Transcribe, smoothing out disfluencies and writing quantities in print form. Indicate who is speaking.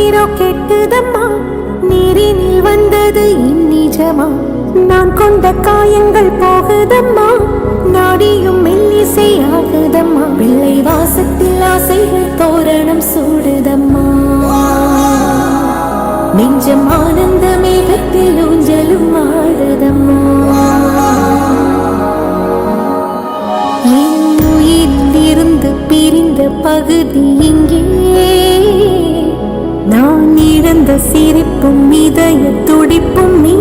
Speaker 1: நீரோ கெட்டுதம்மா, நீரினில் வந்தது இந்நிஜமா. நான் கொண்ட காயங்கள் போகுதம்மா, நாடியும் மெல்லிசை ஆகுதம்மா. பிள்ளை வாசத்தில் ஆசைகள் தோரணம் சூடுதம்மா, நெஞ்சம் ஆனந்த மேகத்தில் ஊஞ்சலும் ஆடுதம்மா. என் உயிரிலிருந்து பிரிந்த பகுதி இங்கே, நான் இழந்த சிரிப்பும் இதய துடிப்பும் நீ.